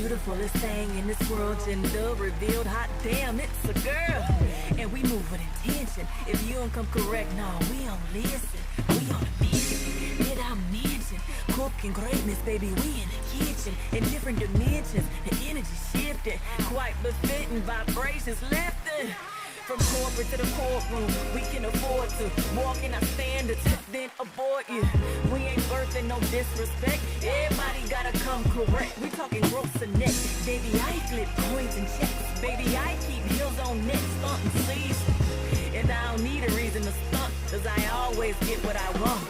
beautifulest thing in this world, gender revealed, hot damn, it's a girl. And we move with intention. If you don't come correct, nah, we don't listen. We on a mission, hit our mansion. Cooking greatness, baby, we in the kitchen. In different dimensions, the energy shifting. Quite befitting, vibrations lifting. From corporate to the courtroom, we can afford to walk in our standards, then abort you. We ain't birthing no disrespect. Everybody gotta come correct. We talking gross and net. Baby, I flip coins and checks. Baby, I keep heels on net, stunting season. And I don't need a reason to stunt, cause I always get what I want.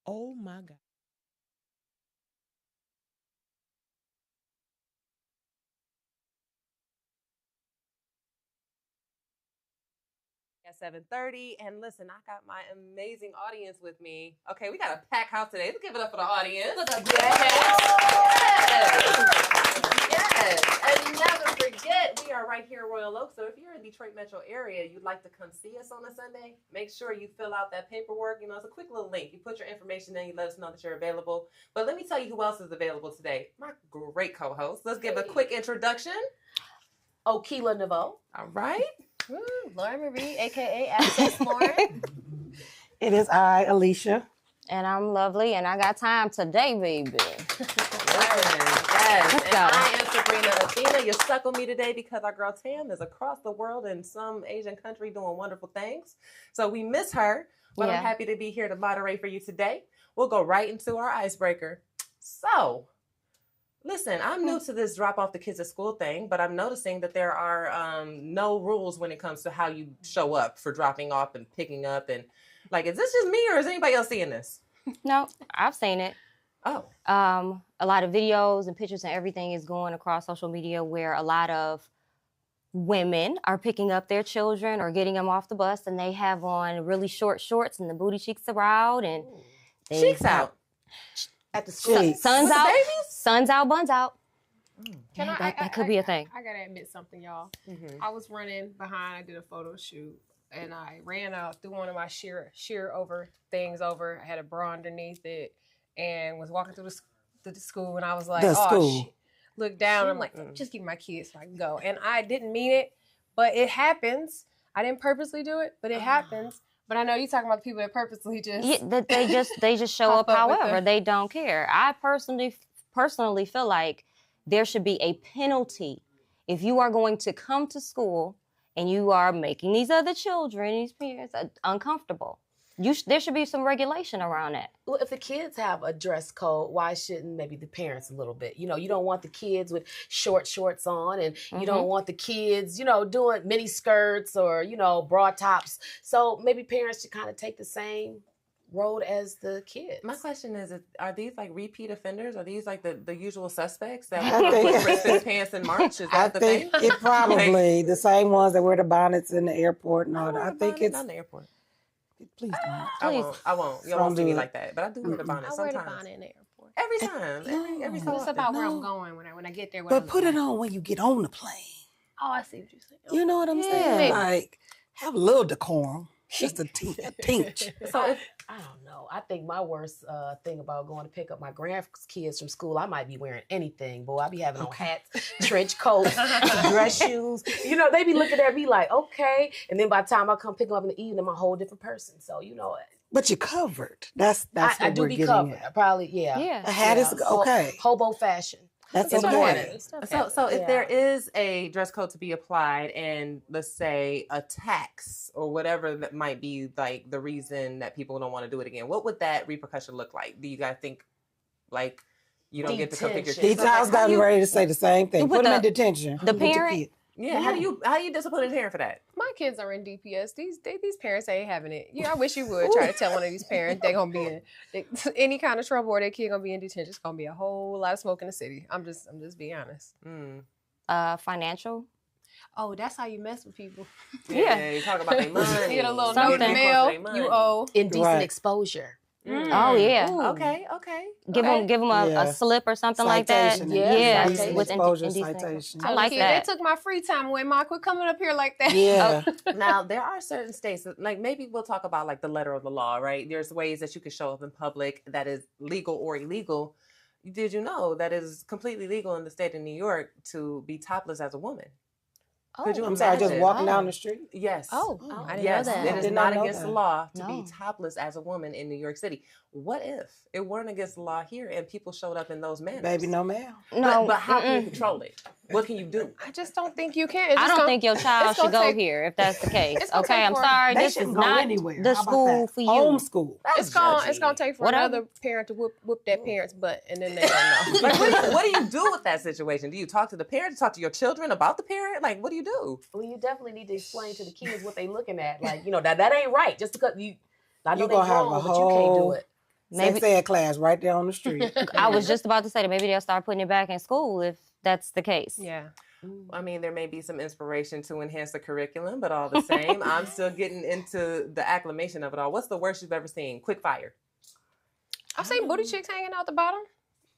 Oh my God. At 7:30, and listen, I got my amazing audience with me. Okay, we got a packed house today. Let's give it up for the audience. Yes. And never forget, we are right here in Royal Oak. So if you're in Detroit metro area, you'd like to come see us on a Sunday, make sure you fill out that paperwork. You know, it's a quick little link. You put your information in, you let us know that you're available. But let me tell you who else is available today. My great co-host. Let's give a quick introduction. Okila Naveau. All right. Lauren Marie, a.k.a. Access Lauren. It is I, Alicia. And I'm lovely, and I got time today, baby. Yes. And I am Sabrina Athena. You're stuck on me today because our girl Tam is across the world in some Asian country doing wonderful things. So we miss her, but I'm happy to be here to moderate for you today. We'll go right into our icebreaker. So, listen, I'm new to this drop off the kids at school thing, but I'm noticing that there are no rules when it comes to how you show up for dropping off and picking up. And like, is this just me or is anybody else seeing this? No, I've seen it. Oh. A lot of videos and pictures and everything is going across social media where a lot of women are picking up their children or getting them off the bus, and they have on really short shorts and the booty cheeks are out. And cheeks out. At the school. Sun's out, buns out. That could be a thing. I gotta admit something, y'all. Mm-hmm. I was running behind. I did a photo shoot, and I ran out through one of my sheer over things over. I had a bra underneath it, and was walking through the school, and I was like, shit. Look down. I'm like, just give me my kids so I can go. And I didn't mean it, but it happens. I didn't purposely do it, but it happens. But I know you're talking about people that purposely just they just show up however they don't care. I personally feel like there should be a penalty if you are going to come to school and you are making these other children, these parents, uncomfortable. There should be some regulation around that. Well, if the kids have a dress code, why shouldn't maybe the parents a little bit? You know, you don't want the kids with short shorts on, and you don't want the kids, doing mini skirts or, broad tops. So maybe parents should kind of take the same road as the kids. My question is, are these like repeat offenders? Are these like the usual suspects that wear pants in March? Is that the thing? It probably the same ones that wear the bonnets in the airport and all that. I think it's not in the airport. Please don't. I won't. You won't do me like that. But I do wear the bonnet sometimes. I wear the bonnet in the airport. Every time. Every so It's about where I'm going when I get there. But put it on when you get on the plane. Oh, I see what you're saying. You know what I'm saying? Like, have a little decorum. Just a tinge. So I don't know. I think my worst thing about going to pick up my grandkids from school, I might be wearing anything. Boy, I be having on hats, trench coats, dress shoes. They be looking at me like, okay. And then by the time I come pick them up in the evening, I'm a whole different person. So, But you're covered. That's what I do we're be getting covered. at. Probably, A hat is okay. Hobo fashion. That's in the okay. morning. So if there is a dress code to be applied and let's say a tax or whatever that might be like the reason that people don't want to do it again, what would that repercussion look like? Do you guys think like you don't get to come pick your kids up? I was getting ready to say the same thing. Put them in detention. The parent, Yeah, how do you discipline a parent for that? My kids are in DPS. These parents ain't having it. Yeah, I wish you would try to tell one of these parents they're gonna be in any kind of trouble or their kid gonna be in detention. It's gonna be a whole lot of smoke in the city. I'm just being honest. Financial. Oh, that's how you mess with people. Yeah, you talk about their money. You get a little note in the mail. You owe indecent exposure. Oh yeah. Ooh. Okay. Give them a slip or something like that. Citation. Yeah, Indecent with exposure indecent. citation. I like that. They took my free time away. Ma, quit coming up here like that. Yeah. Now, there are certain states that, like, maybe we'll talk about like the letter of the law, right? There's ways that you can show up in public that is legal or illegal. Did you know that it is completely legal in the state of New York to be topless as a woman? Could you I'm sorry, just imagine? walking down the street? Yes. I didn't Yes, know that. it is Did not not know against the that. law to No. be topless as a woman in New York City. What if it weren't against the law here and people showed up in those manners? Baby, no ma'am. No, But how can you control it? What can you do? I just don't think you can. I don't think your child it's gonna should go take- here if that's the case. It's gonna Okay, take I'm for- sorry. They This is shouldn't go not anywhere. the How about school that? for you. Homeschool. It's gonna take for Whatever. another parent to whoop that parent's butt, and then they don't know. Like, what do you do with that situation? Do you talk to the parent? Talk to your children about the parent? Like, what do you do? Well, you definitely need to explain to the kids what they looking at. Like, that ain't right. Just because I know You they gonna have wrong, a but you can't do whole it. Maybe- sex ed class right there on the street. I was just about to say that maybe they'll start putting it back in school if that's the case. Yeah. I mean, there may be some inspiration to enhance the curriculum, but all the same, I'm still getting into the acclimation of it all. What's the worst you've ever seen? Quick fire. I've seen booty chicks hanging out the bottom.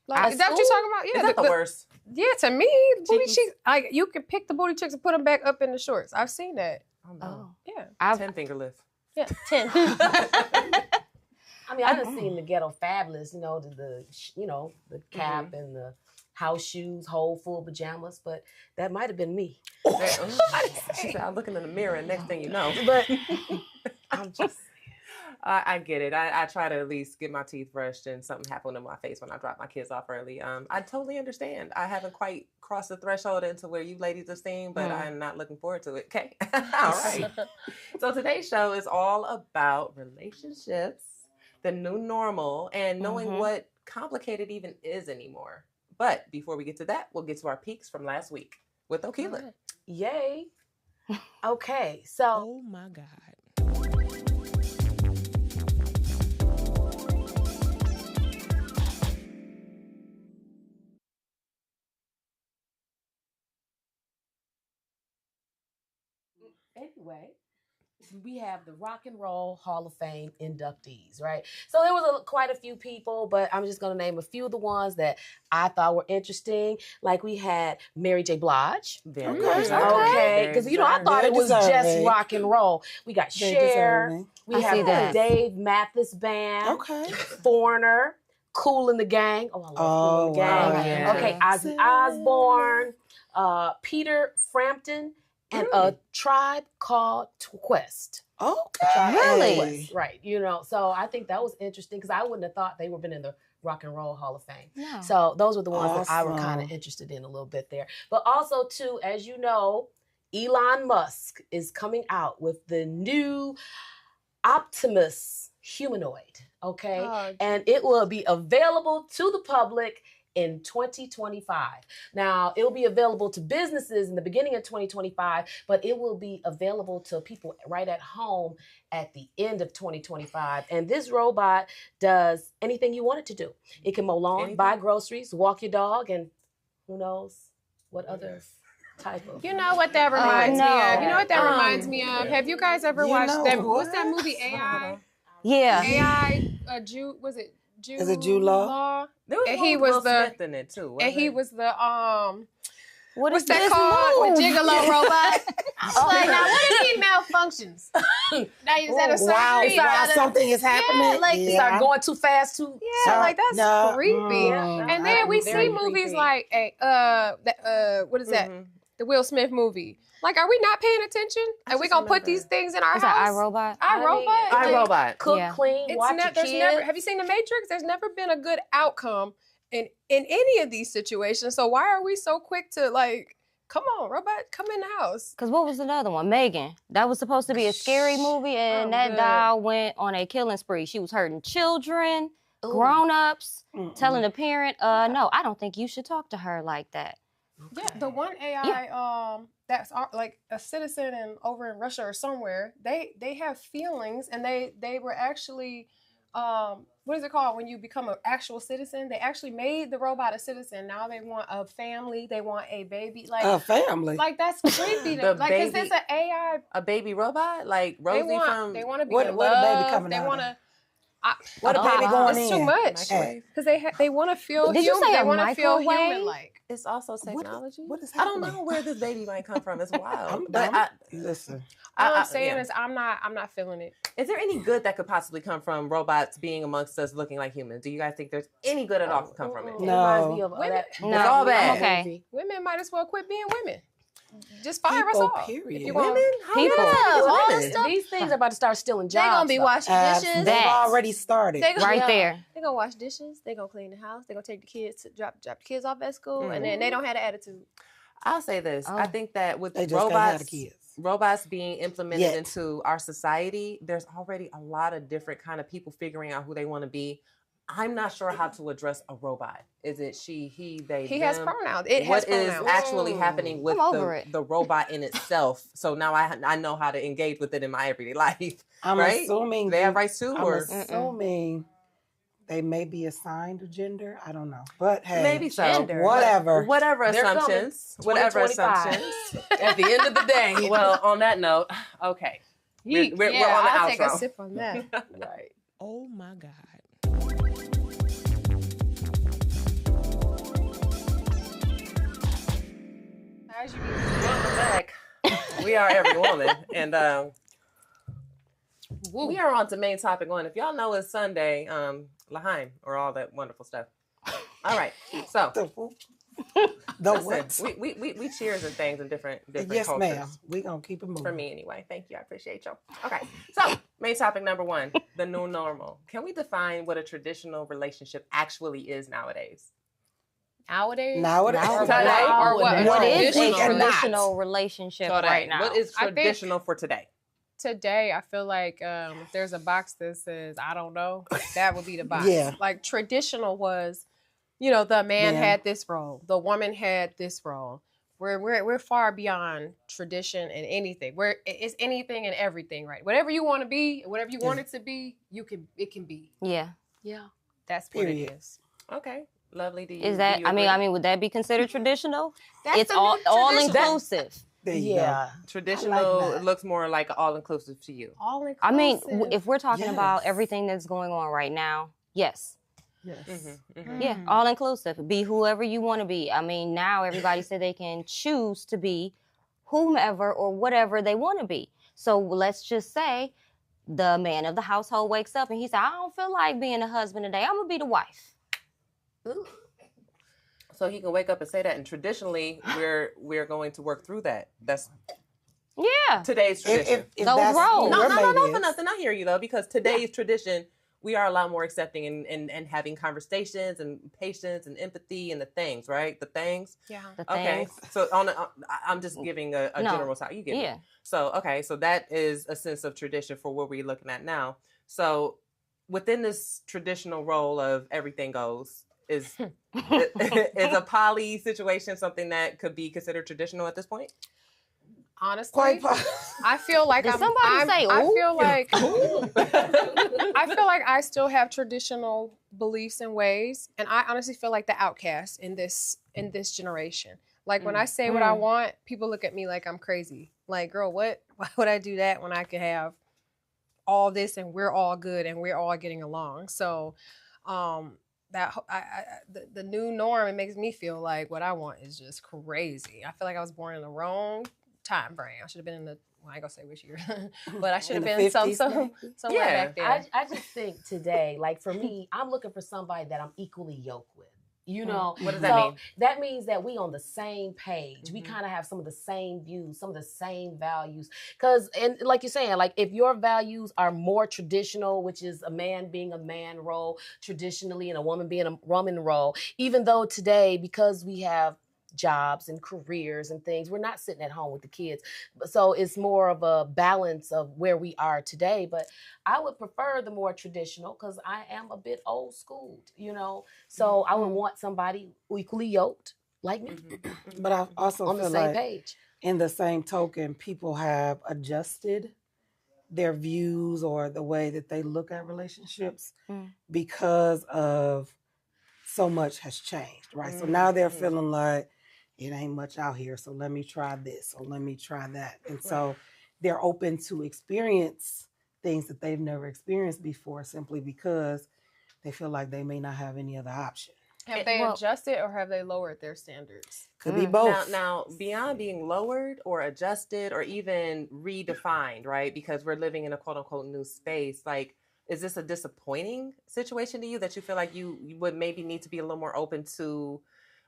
Like, At is that what you're school? talking about? Yeah, Is that the worst? Yeah, to me, booty Chickies? chicks. Like, you can pick the booty chicks and put them back up in the shorts. I've seen that. Oh, no. Yeah, 10 finger lift. yeah, 10. I mean, I done seen the ghetto fabulous, the cap and the house shoes, whole full pajamas, but that might have been me. She said, I'm looking in the mirror, and next thing you know. But I'm just I get it. I try to at least get my teeth brushed and something happened in my face when I drop my kids off early. I totally understand. I haven't quite crossed the threshold into where you ladies are seeing, but I'm not looking forward to it. Okay. All right. So today's show is all about relationships, the new normal, and knowing what complicated even is anymore. But before we get to that, we'll get to our peaks from last week with Okila. yay. Okay, so Oh my God. anyway, we have the Rock and Roll Hall of Fame inductees, right? So there was quite a few people, but I'm just going to name a few of the ones that I thought were interesting. Like we had Mary J. Blige. Very Okay. Because, I thought Very it was deserving. just rock and roll. We got Very Cher. deserving. We I have see that. Dave Mathis Band. Okay. Foreigner. Cool in the Gang. Oh, I love Cool in the wow, Gang. yeah. Okay, Ozzy Osbourne. Peter Frampton. And a tribe called Quest. Okay. Really? Right. So I think that was interesting because I wouldn't have thought they would have been in the Rock and Roll Hall of Fame. No. So those were the ones that I were Awesome. kind of interested in a little bit there. But also, too, as you know, Elon Musk is coming out with the new Optimus humanoid. Okay. Oh, And it will be available to the public in 2025. Now, it will be available to businesses in the beginning of 2025, but it will be available to people right at home at the end of 2025. And this robot does anything you want it to do. It can mow lawn, Anything? buy groceries, walk your dog, and who knows what other type of... You know what that reminds me no. of? You know what that reminds me of? Have you guys ever You watched know that? what? What's that movie, AI? Yeah. AI, Jude, was it Jude? Is it Jude Law? There was And one he with was Will the- Smith in it too. And he was the, What what's is that this called? move? The gigolo robot. I'm like, now what if he malfunctions? Now he's at a certain Wow, speed. wow, something is happening. like, It started going too fast, too... Yeah, like that's No, creepy. And then we see Very movies creepy. like what is that? The Will Smith movie. Like, are we not paying attention? Are we just gonna put remember- these things in our Is that house? iRobot? iRobot. iRobot. Cook, Yeah. clean, It's watch your there's kids. never. Have you seen The Matrix? There's never been a good outcome in any of these situations. So why are we so quick to like? Come on, robot, come in the house. Because what was another one? Megan. That was supposed to be a scary movie, and Oh, that good. doll went on a killing spree. She was hurting children, Ooh. grown-ups, telling the parent, no, I don't think you should talk to her like that. Yeah, the one AI that's like a citizen and over in Russia or somewhere, they have feelings, and they were actually what is it called when you become an actual citizen? They actually made the robot a citizen. Now they want a family, they want a baby, like A family. like that's creepy. Like, is this an AI? A baby robot, like Rosie They want to be what in the baby love. coming They out want of? to. What a baby going It's in? too much because they want to feel Did you human. say They a want to feel microwave? human like. It's also technology. What is I don't happening? know where this baby might come from. It's wild. Listen. All I'm saying is I'm not feeling it. Is there any good that could possibly come from robots being amongst us looking like humans? Do you guys think there's any good at all to come from it? It reminds me of Women. that. No. It's all bad. Okay. Women might as well quit being women. Just fire us People, all. period. If you Women? want- How People. y'all Yeah, do all women? this stuff. These things are about to start stealing jobs. They gonna be though. washing dishes. They've That. already started. They gonna, Right there. They gonna wash dishes. They gonna clean the house. They gonna take the kids to drop the kids off at school, Mm. and then they don't have the attitude. I'll say this. I think that with They just can't have the robots, kids. robots being implemented Yet. into our society, there's already a lot of different kind of people figuring out who they want to be. I'm not sure how to address a robot. Is it she, he, they, He them? has pronouns. It has What is pronouns. actually happening with I'm over it. the robot in itself? So now I know how to engage with it in my everyday life. I'm right? assuming They have rights too, I'm or assuming they may be assigned a gender. I don't know, but hey, maybe so. Gender. whatever. Whatever They're coming. assumptions. Whatever 2025. assumptions. At the end of the day. Well, on that note, okay. We're on the I'll outro. take a sip on that. Right. Oh my God. Welcome back. We are Evry Woman, and we are on to main topic one. If y'all know it's Sunday, L'chaim, or all that wonderful stuff. All right, so The listen, what? we cheers and things in different Yes, cultures. ma'am. We're gonna keep it moving. For me, anyway. Thank you. I appreciate y'all. Okay, so main topic number one: the new normal. Can we define what a traditional relationship actually is nowadays? Nowadays? Nowadays. Today? Or what? What is a Traditional. traditional relationship right now? What is I think- traditional for today? Today, I feel like if there's a box that says, I don't know, that would be the box. Yeah. Like traditional was, the man Yeah. had this role, the woman had this role. We're far beyond tradition and anything. It's anything and everything, right? Whatever you want to be, whatever you want it to be, it can be. Yeah. Yeah. That's what Period. it is. Okay, lovely. Do you, Is that? do you I mean, agree? would that be considered traditional? That's It's the all new tradition. inclusive. There you Yeah. Traditional I like that. looks more like all inclusive to you. All inclusive. I mean, if we're talking about Yes. everything that's going on right now, yes. Yes. Yeah, all inclusive. Be whoever you want to be. I mean, now everybody said they can choose to be whomever or whatever they want to be. So let's just say the man of the household wakes up and he said, I don't feel like being a husband today. I'm going to be the wife. So he can wake up and say that. And traditionally, we're going to work through that. That's Yeah. today's tradition. If Those that's roles. who No, your no, mate for is. nothing. I hear you though, because today's tradition, we are a lot more accepting and having conversations and patience and empathy and the things, right? The things. Yeah. The Okay. things. So I'm just giving a No. general thought. You give Yeah. me. So okay, so that is a sense of tradition for what we're looking at now. So within this traditional role of everything goes, is a poly situation something that could be considered traditional at this point? Honestly, Quite possible. I feel like Did I'm. somebody I'm- say, I ooh? feel like I feel like I still have traditional beliefs and ways, and I honestly feel like the outcast in this generation. Like when I say what I want, people look at me like I'm crazy. Like, girl, what? Why would I do that when I could have all this and we're all good and we're all getting along? So, the new norm, it makes me feel like what I want is just crazy. I feel like I was born in the wrong time frame. I should have been in the, well, I ain't gonna say which year, but I should have In the been 50s, somewhere Yeah. back there. I just think today, like for me, I'm looking for somebody that I'm equally yoked with. You know, What does that mean? That means that we on the same page. We Mhm. kind of have some of the same views, some of the same values. Because, and like you're saying, like if your values are more traditional, which is a man being a man role traditionally and a woman being a woman role, even though today, because we have jobs and careers and things, we're not sitting at home with the kids. So it's more of a balance of where we are today. But I would prefer the more traditional because I am a bit old schooled, you know. So I would want somebody equally yoked, like me. But I also On the feel same like page. in the same token, people have adjusted their views or the way that they look at relationships because of so much has changed, right? So now they're feeling like it ain't much out here, so let me try this or let me try that. And so they're open to experience things that they've never experienced before simply because they feel like they may not have any other option. Have they adjusted or have they lowered their standards? Could be both. Now, beyond being lowered or adjusted or even redefined, right? Because we're living in a quote unquote new space. Like, is this a disappointing situation to you that you feel like you would maybe need to be a little more open to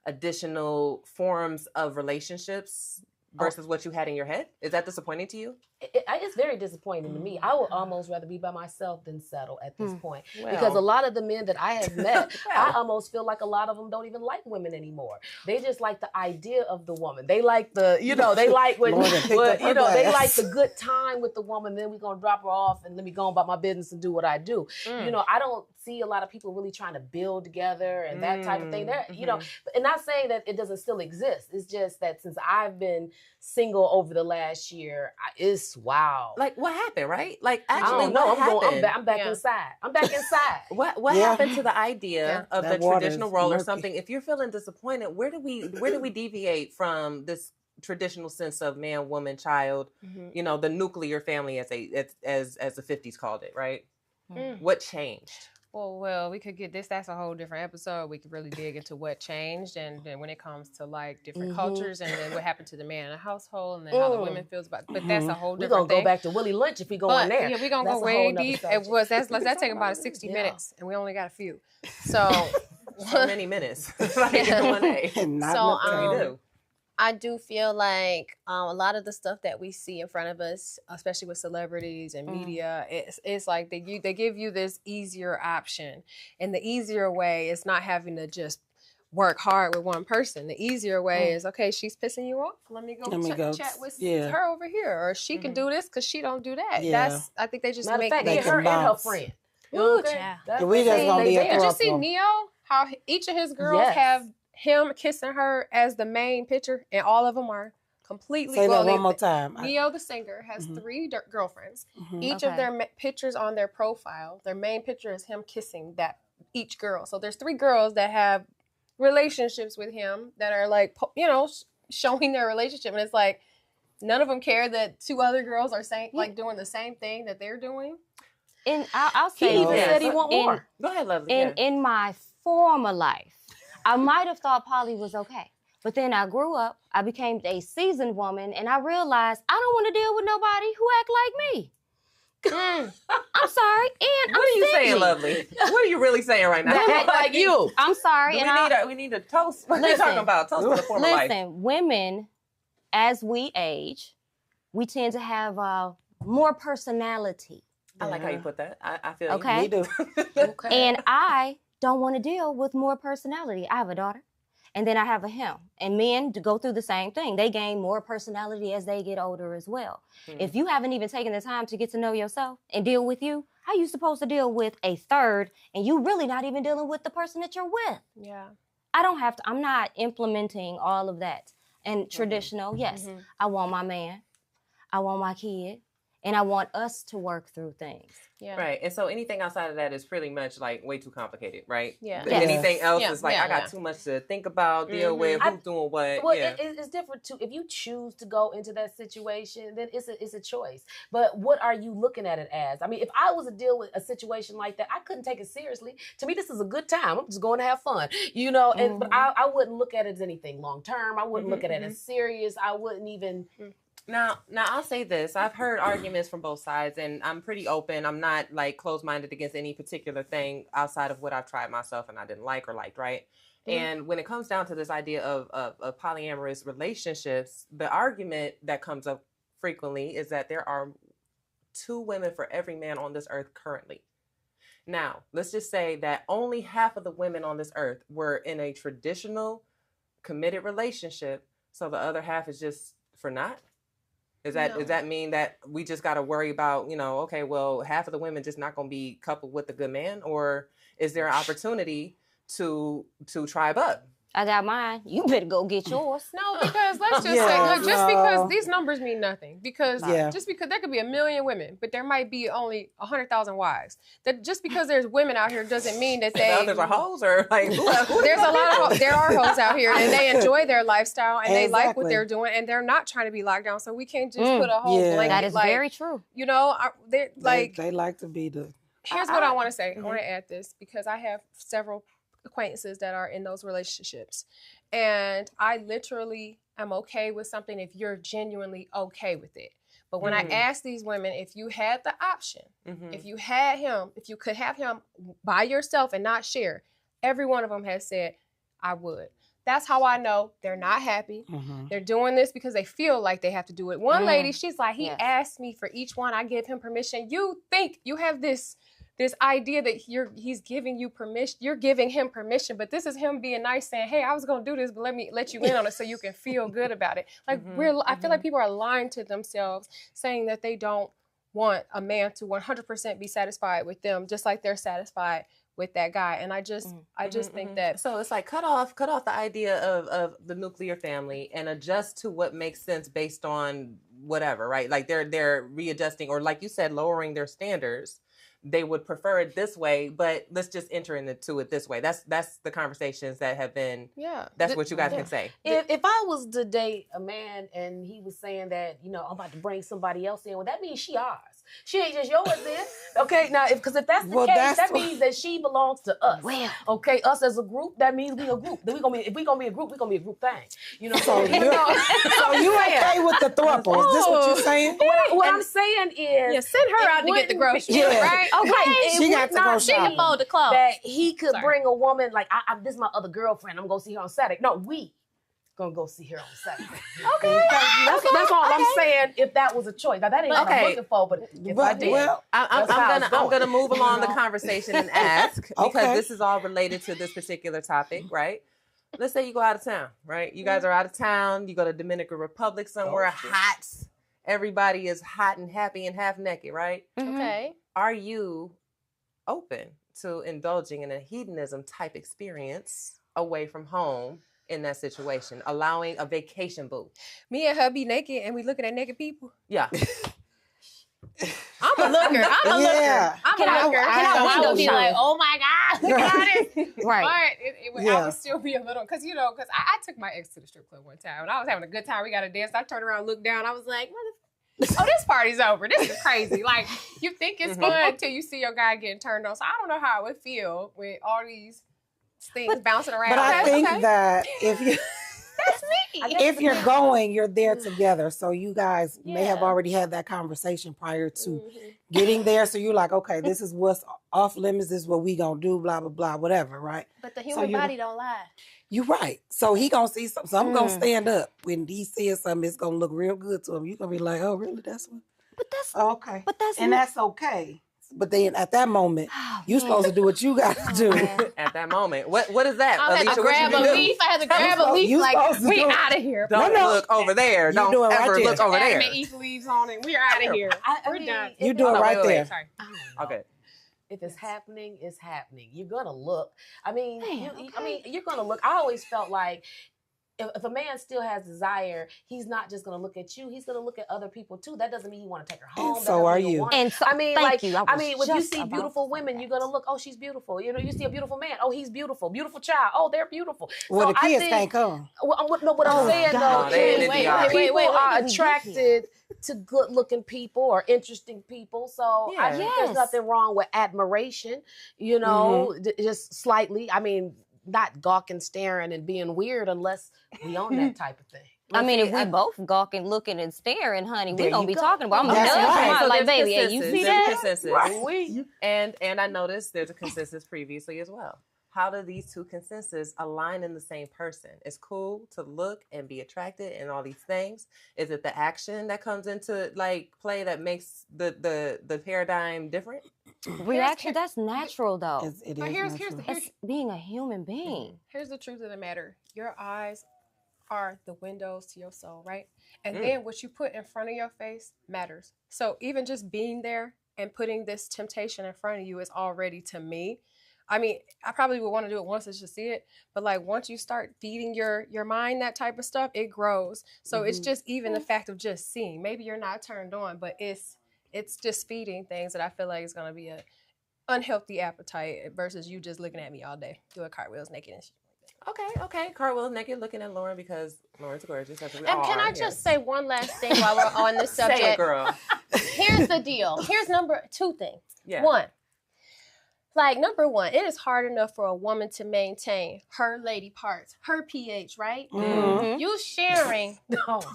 additional forms of relationships versus what you had in your head? Is that disappointing to you? It's very disappointing to me. I would almost rather be by myself than settle at this point. Because a lot of the men that I have met, I almost feel like a lot of them don't even like women anymore. They just like the idea of the woman. They like the, they like when, they like the good time with the woman. Then we're going to drop her off and let me go about my business and do what I do. I don't see a lot of people really trying to build together and that type of thing. And not saying that it doesn't still exist. It's just that since I've been single over the last year, it's wow. Like, what happened, right? Like, actually, I don't know. I'm back inside. I'm back inside. What happened to the idea of the traditional role or something? If you're feeling disappointed, where do we deviate from this traditional sense of man, woman, child? The nuclear family, as the 50s called it, right? What changed? Well, we could get this. That's a whole different episode. We could really dig into what changed, and then when it comes to like different cultures, and then what happened to the man in the household, and then how the women feels about. But that's a whole different thing. We're gonna go back to Willie Lynch if we go in there. Yeah, we're gonna go way deep. That's taking about 60 minutes, and we only got a few. So many minutes. One day. I do feel like a lot of the stuff that we see in front of us, especially with celebrities and media, it's like they give you this easier option. And the easier way is not having to just work hard with one person. The easier way is, okay, she's pissing you off. Let me go chat with her over here. Or she can do this because she don't do that. Yeah. I think they just make her and her friend. Ooh, Did you see Neo? How each of his girls have him kissing her as the main picture, and all of them are completely. Say that one more time. Neo, the singer, has 3 girlfriends. Each of their pictures on their profile, their main picture is him kissing each girl. So there's 3 girls that have relationships with him that are like, showing their relationship, and it's like none of them care that 2 other girls are doing the same thing that they're doing. And I'll say he even said he want more. Go ahead, Lovely. In my former life, I might have thought poly was okay. But then I grew up, I became a seasoned woman, and I realized I don't want to deal with nobody who act like me. I'm sorry, and what are you saying, Lovely? What are you really saying right now? Act like you. I'm sorry. We need a toast. What are you talking about? Toast to the former life. Listen, women, as we age, we tend to have more personality. I like how you put that. I feel okay. You do. Okay. And I don't want to deal with more personality. I have a daughter, and then I have a him. And men go through the same thing. They gain more personality as they get older as well. If you haven't even taken the time to get to know yourself and deal with you, how are you supposed to deal with a third, and you really not even dealing with the person that you're with? Yeah. I'm not implementing all of that. And traditional, yes, I want my man, I want my kid, and I want us to work through things. Yeah. Right. And so anything outside of that is pretty much like way too complicated, right? Yeah. Yes. Anything else is like, I got too much to think about, deal with, who's doing what. Well, it's different too. If you choose to go into that situation, then it's a choice. But what are you looking at it as? I mean, if I was to deal with a situation like that, I couldn't take it seriously. To me, this is a good time. I'm just going to have fun, and but I wouldn't look at it as anything long term. I wouldn't look at it as serious. I wouldn't even... Now I'll say this. I've heard arguments from both sides, and I'm pretty open. I'm not like closed-minded against any particular thing outside of what I've tried myself and I didn't like or liked, right? And when it comes down to this idea of polyamorous relationships, the argument that comes up frequently is that there are 2 women for every man on this earth currently. Now, let's just say that only half of the women on this earth were in a traditional committed relationship, so the other half is just for naught. Does that mean that we just got to worry about, okay, well, half of the women just not going to be coupled with a good man? Or is there an opportunity to tribe up? I got mine. You better go get yours. No, because let's just Yeah, say, like, just no. because these numbers mean nothing. Because Yeah. just because there could be 1 million women, but there might be only 100,000 wives. That just because there's women out here doesn't mean that they. The others are hoes or like who There's a lot of there are hoes out here, and they enjoy their lifestyle and they like what Exactly. they're doing, and they're not trying to be locked down. So we can't just put a whole Yeah. blanket. That is like, very true. You know, they're like. They like to be the. Here's what I want to say. I want to add this because I have several acquaintances that are in those relationships. And I literally am okay with something if you're genuinely okay with it. But when I ask these women, if you had the option, if you had him, if you could have him by yourself and not share, every one of them has said, I would. That's how I know they're not happy. They're doing this because they feel like they have to do it. One lady, she's like, he asked me for each one. I give him permission. You think you have this idea that he's giving you permission, you're giving him permission, but this is him being nice, saying, hey, I was gonna do this, but let you in on it so you can feel good about it. Like I feel like people are lying to themselves, saying that they don't want a man to 100% be satisfied with them, just like they're satisfied with that guy. And I just think that. So it's like cut off the idea of the nuclear family and adjust to what makes sense based on whatever, right? Like they're readjusting, or like you said, lowering their standards. They would prefer it this way, but let's just enter into it this way. That's the conversations that have been. Yeah, that's what you guys can say. If I was to date a man and he was saying that, you know, I'm about to bring somebody else in, well, that means she ours. She ain't just yours then. Okay, now, because if that's the case, that means that she belongs to us. Well. Okay, us as a group, that means we a group. Then if we gonna be a group, we gonna be a group thing. You know, So you okay with the throuple? Is this what you're saying? What I'm saying is, send her out to get the groceries, right? Okay, She got to go she shopping. Fold the clothes. that he could bring a woman like this is my other girlfriend. I'm gonna see her on Saturday. No, we gonna go see her on Saturday. Okay, that's all I'm saying. If that was a choice, now that ain't what I'm looking for. But if I did, Well, I'm gonna move along the conversation and ask because this is all related to this particular topic, right? Let's say you go out of town, right? You guys are out of town. You go to Dominican Republic somewhere hot. Everybody is hot and happy and half naked, right? Okay. Are you open to indulging in a hedonism type experience away from home in that situation, allowing a vacation boo? Me and her be naked and we looking at naked people. Yeah. I'm a looker. I'm a looker. I would be like, oh my God, look at it. Right. But I would still be a little, because I took my ex to the strip club one time and I was having a good time. We got to dance. I turned around, looked down. I was like, this party's over. This is crazy. Like, you think it's fun until you see your guy getting turned on. So I don't know how it would feel with all these things bouncing around. But I think that if you... That's me. If you're going, you're there together. So you guys may have already had that conversation prior to getting there. So you're like, okay, this is what's off limits. This is what we gonna do, blah, blah, blah, whatever, right? But the human body don't lie. You're right. So he gonna see something. So I'm gonna stand up. When he sees something, it's gonna look real good to him. You're gonna be like, oh, really? That's what? But that's okay. But that's and that's okay. But then at that moment, you're supposed to do what you got to do. At that moment. What is that? I had Alicia, to grab a leaf. I had to grab a leaf like, we out of here. Don't look over there. Don't ever look over there. And Eve leaves on it. We're out of here. We're done. You do it right there. Sorry. Okay. If it's happening, it's happening. You're gonna look. I mean, you're gonna look. I always felt like if a man still has desire, he's not just gonna look at you. He's gonna look at other people too. That doesn't mean he want to take her home. And so are you. And so, when you see beautiful women, you're gonna look. Oh, she's beautiful. You know, you see a beautiful man. Oh, he's beautiful. Beautiful child. Oh, they're beautiful. Well, the kids can't come. What I'm saying though is, people are attracted to good-looking people or interesting people. So I think there's nothing wrong with admiration. You know, just slightly. I mean, not gawking, staring, and being weird unless we own that type of thing. I mean, if we both gawking, looking, and staring, honey, we're gonna be talking about. I'm right. So like, baby, you see that? Right. And I noticed there's a consensus previously as well. How do these two consensus align in the same person? It's cool to look and be attracted and all these things. Is it the action that comes into like play that makes the paradigm different? Reaction, that's natural though. Here's being a human being. Here's the truth of the matter. Your eyes are the windows to your soul, right? And then what you put in front of your face matters. So even just being there and putting this temptation in front of you is already, to me, I mean, I probably would want to do it once just to see it, but like once you start feeding your mind that type of stuff, it grows. So it's just even the fact of just seeing. Maybe you're not turned on, but it's just feeding things that I feel like is going to be a unhealthy appetite versus you just looking at me all day doing cartwheels naked and shit. Okay. Cartwheel naked looking at Lauren because Lauren's gorgeous. That's what we And all can are I just say one last thing while we're on this subject? Say it, girl. Here's the deal. Here's two things. Yeah. Number one, it is hard enough for a woman to maintain her lady parts, her pH, right? Mm-hmm. You sharing,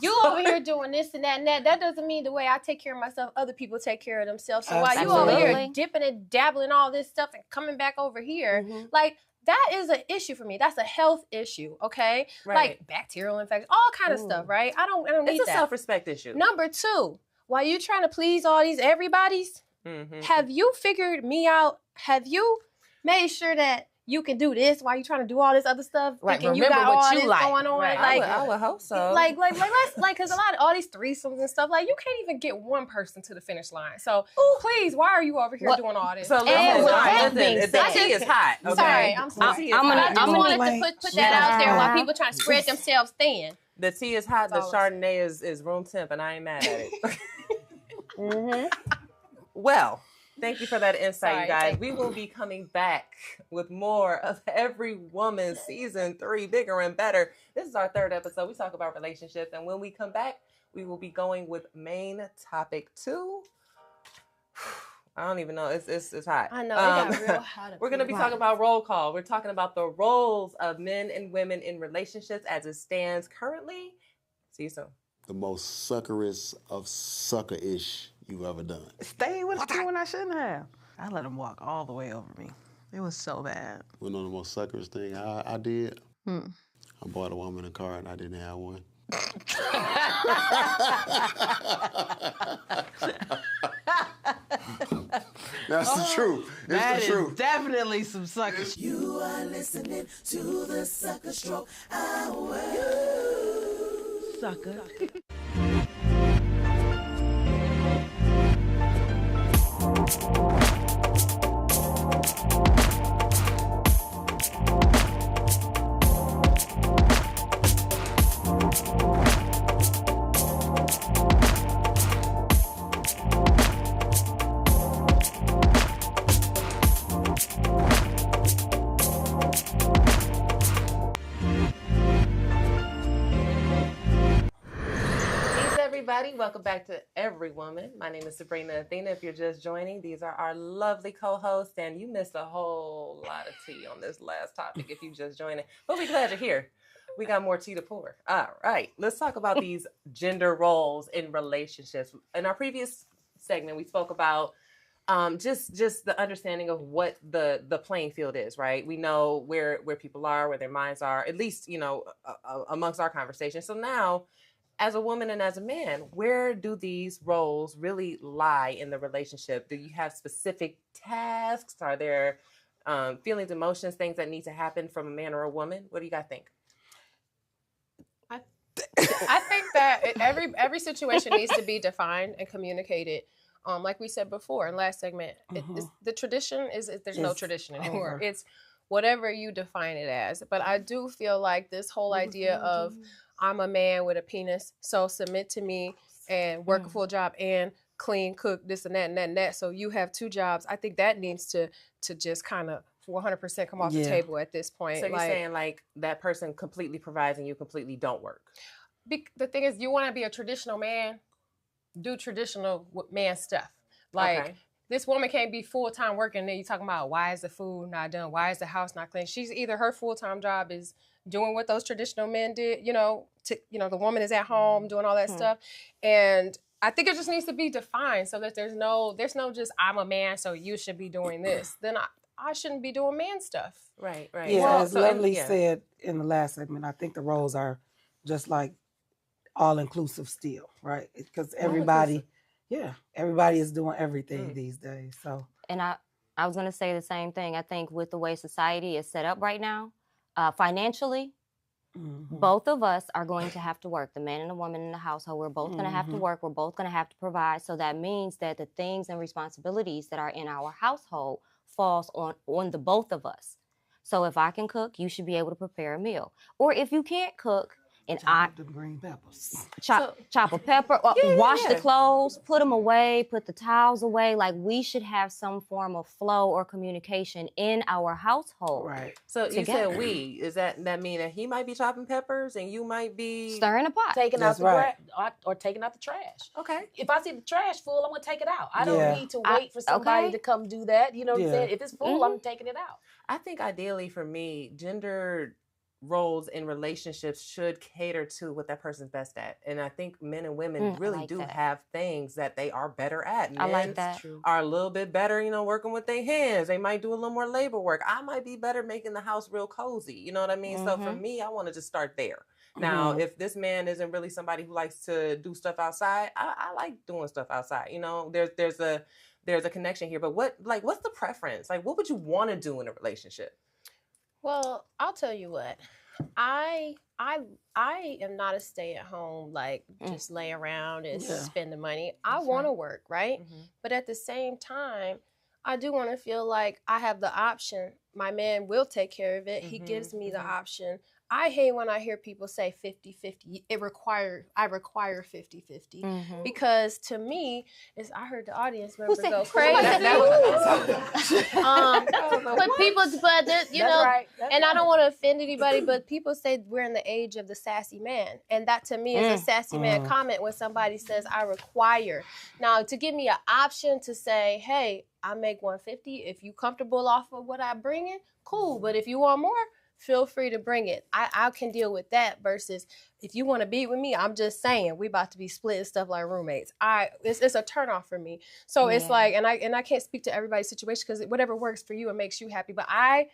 you over here doing this and that and that. That doesn't mean the way I take care of myself, other people take care of themselves. So while you over here dipping and dabbling all this stuff and coming back over here, like, that is an issue for me. That's a health issue, okay? Right. Like bacterial infection, all kind of stuff, right? I don't need that. It's a self-respect issue. Number two, while you trying to please all these everybody's, have you figured me out? Have you made sure that you can do this while you trying to do all this other stuff? Right. Thinking Remember you got what all you this like. going on? Right. Like, I would hope so. Because a lot of all these threesomes and stuff, like, you can't even get one person to the finish line. So please, why are you over here doing all this? So And with that being the said- tea is hot. Okay? Sorry, I'm sorry. I'm I gonna wanted to put that out there while people trying to spread themselves thin. The tea is hot. The That's all. Chardonnay is room temp, and I ain't mad at it. Well, thank you for that insight, you guys. We will be coming back with more of Every Woman Season 3, Bigger and Better. This is our 3rd episode. We talk about relationships, and when we come back, we will be going with main topic 2. I don't even know. It's hot. I know, it got real hot. We're going to be talking about roll call. We're talking about the roles of men and women in relationships as it stands currently. See you soon. The most suckerest of sucker-ish you've ever done. Stay with you when I shouldn't have. I let him walk all the way over me. It was so bad. You know the most suckerest thing I did? I bought a woman a car and I didn't have one. That's the truth. It's the truth. Definitely some sucker shit. You are listening to the Sucker Stroke Hour. Sucker. Everybody, welcome back to Every Woman. My name is Sabrina Athena. If you're just joining, these are our lovely co-hosts, and you missed a whole lot of tea on this last topic if you just joining. But we're glad you're here. We got more tea to pour. All right, let's talk about these gender roles in relationships. In our previous segment, we spoke about just the understanding of what the playing field is, right? We know where people are, where their minds are, at least, amongst our conversation. So now, as a woman and as a man, where do these roles really lie in the relationship? Do you have specific tasks? Are there feelings, emotions, things that need to happen from a man or a woman? What do you guys think? I think that every situation needs to be defined and communicated. Like we said before in last segment, the tradition there's no tradition anymore. It's whatever you define it as. But I do feel like this whole idea of I'm a man with a penis, so submit to me and work a full job and clean, cook, this and that and that and that. So you have 2 jobs. I think that needs to just kind of 100% come off the table at this point. So you're saying like that person completely provides and you completely don't work? The thing is, you want to be a traditional man, do traditional man stuff. Like, this woman can't be full-time working, and then you're talking about why is the food not done? Why is the house not clean? She's either her full-time job is doing what those traditional men did, the woman is at home doing all that stuff. And I think it just needs to be defined so that there's no just I'm a man, so you should be doing this. Then I shouldn't be doing man stuff. Right. Yeah, Well, as Lovely said in the last segment, I think the roles are just like all-inclusive still, right? Because everybody is doing everything these days. So, and I was going to say the same thing. I think with the way society is set up right now, financially, both of us are going to have to work. The man and the woman in the household, we're both going to have to work. We're both going to have to provide. So that means that the things and responsibilities that are in our household falls on the both of us. So if I can cook, you should be able to prepare a meal. Or if you can't cook, and chop the green peppers. Chop a pepper, wash the clothes, put them away, put the towels away. Like, we should have some form of flow or communication in our household. Right. So you said we. Is that mean that he might be chopping peppers and you might be stirring the pot, taking out the or taking out the trash? Okay. If I see the trash full, I'm gonna take it out. I don't need to wait for somebody to come do that. You know what I'm saying? If it's full, I'm taking it out. I think ideally for me, gender roles in relationships should cater to what that person's best at. And I think men and women really do have things that they are better at. Men I like that. Are a little bit better, working with their hands. They might do a little more labor work. I might be better making the house real cozy. You know what I mean? So for me, I want to just start there. Now, if this man isn't really somebody who likes to do stuff outside, I like doing stuff outside. There's a connection here. But what's the preference? Like, what would you want to do in a relationship? Well, I'll tell you what. I am not a stay-at-home, just lay around and spend the money. I want to work, right? But at the same time, I do want to feel like I have the option. My man will take care of it. He gives me the option. I hate when I hear people say 50-50. I require 50-50 because to me, I heard the audience member go crazy. And I don't want to offend anybody, but people say we're in the age of the sassy man, and that to me is a sassy man comment when somebody says I require. Now, to give me an option to say, hey, I make 150. If you comfortable off of what I bring in, cool. But if you want more, feel free to bring it. I can deal with that versus if you want to be with me, I'm just saying we about to be splitting stuff like roommates. It's a turnoff for me. So it's like, and I can't speak to everybody's situation because whatever works for you and makes you happy. But I